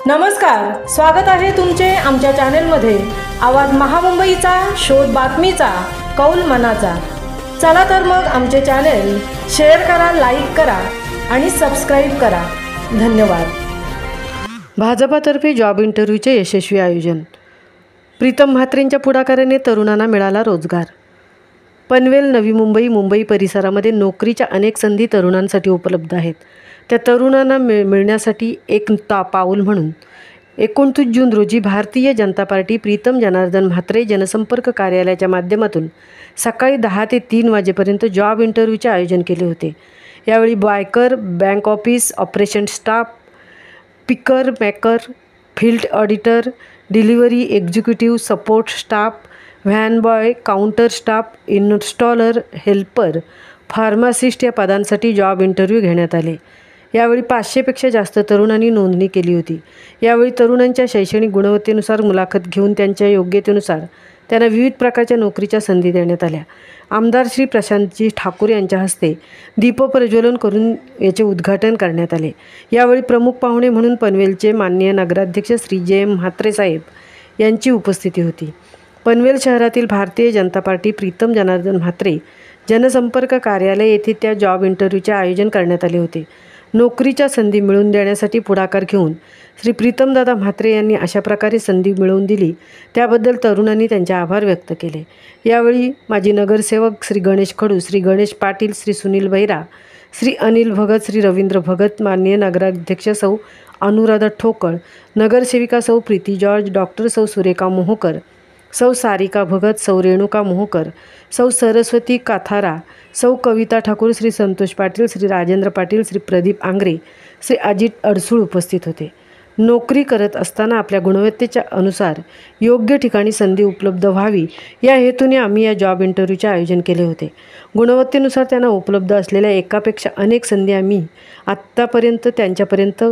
नमस्कार, स्वागत आहे तुमचे आमच्या चॅनेलमध्ये। आवाज महामुंबईचा, शोध बातमीचा, कौल मनाचा। चला तर मग आमचे चॅनेल शेअर करा, लाईक करा आणि सबस्क्राइब करा। धन्यवाद। भाजपातर्फे जॉब इंटरव्ह्यूचे यशस्वी आयोजन। प्रीतम म्हात्रेंच्या पुढाकाराने तरुणांना मिळाला रोजगार। पनवेल, नवी मुंबई, मुंबई परिसरामध्ये नोकरीच्या अनेक संधी तरुणांसाठी उपलब्ध आहेत। त्या तरुणांना मिळण्यासाठी एक पाऊल म्हणून 29 जून रोजी भारतीय जनता पार्टी प्रीतम जनार्दन म्हात्रे जनसंपर्क कार्यालयाच्या माध्यमातून सकाळी 10 ते 3 वाजेपर्यंत जॉब इंटरव्ह्यूचे आयोजन केले होते। यावेळी biker, bank office, operation staff, picker maker, field auditor, delivery executive, support staff, van boy, counter staff, installer, helper, pharmacist या पदांसाठी जॉब इंटरव्ह्यू घेण्यात आले। यावेळी 500पेक्षा जास्त तरुणांनी नोंदणी केली होती। यावेळी तरुणांच्या शैक्षणिक गुणवत्तेनुसार मुलाखत घेऊन त्यांच्या योग्यतेनुसार त्यांना विविध प्रकारच्या नोकरीच्या संधी देण्यात आल्या। आमदार श्री प्रशांतजी ठाकूर यांच्या हस्ते दीपप्रज्वलन करून याचे उद्घाटन करण्यात आले। यावेळी प्रमुख पाहुणे म्हणून पनवेलचे माननीय नगराध्यक्ष श्री जे म्हात्रे साहेब यांची उपस्थिती होती। पनवेल शहरातील भारतीय जनता पार्टी प्रीतम जनार्दन म्हात्रे जनसंपर्क कार्यालय येथे त्या जॉब इंटरव्ह्यूचे आयोजन करण्यात आले होते। नोकरीच्या संधी मिळवून देण्यासाठी पुढाकार घेऊन श्री प्रीतमदादा म्हात्रे यांनी अशा प्रकारे संधी मिळवून दिली, त्याबद्दल तरुणांनी त्यांचे आभार व्यक्त केले। यावेळी माजी नगरसेवक श्री गणेश खडू, श्री गणेश पाटील, श्री सुनील भैरा, श्री अनिल भगत, श्री रवींद्र भगत, माननीय नगराध्यक्ष सौ अनुराधा ठोकळ, नगरसेविका सौ प्रीती जॉर्ज, डॉक्टर सौ सुरेखा मोहोकर, सौ सारिका भगत, सौ रेणुका मोहोकर, सौ सरस्वती काथारा, सौ कविता ठाकूर, श्री संतोष पाटील, श्री राजेंद्र पाटील, श्री प्रदीप आंग्रे, श्री अजित अडसूळ उपस्थित होते। नोकरी करत असताना आपल्या गुणवत्तेच्या अनुसार योग्य ठिकाणी संधी उपलब्ध व्हावी या हेतूने आम्ही या जॉब इंटरव्ह्यूचे आयोजन केले होते। गुणवत्तेनुसार त्यांना उपलब्ध असलेल्या एकापेक्षा अनेक संधी आम्ही आत्तापर्यंत त्यांच्यापर्यंत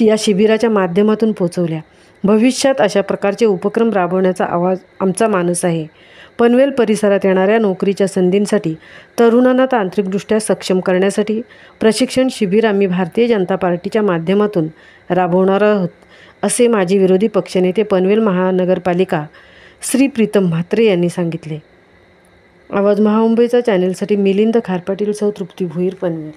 या शिबिराच्या माध्यमातून पोहोचवल्या। भविष्यात अशा प्रकारचे उपक्रम राबवण्याचा आमचा मानस आहे। पनवेल परिसरात येणाऱ्या नोकरीच्या संधींसाठी तरुणांना तांत्रिकदृष्ट्या सक्षम करण्यासाठी प्रशिक्षण शिबिर आम्ही भारतीय जनता पार्टीच्या माध्यमातून राबवणार आहोत, असे माजी विरोधी पक्षनेते पनवेल महानगरपालिका श्री प्रीतम म्हात्रे यांनी सांगितले। आवाज महामुंबईचा चॅनेलसाठी मिलिंद खारपाटील, सौ तृप्ती भोईर, पनवेल।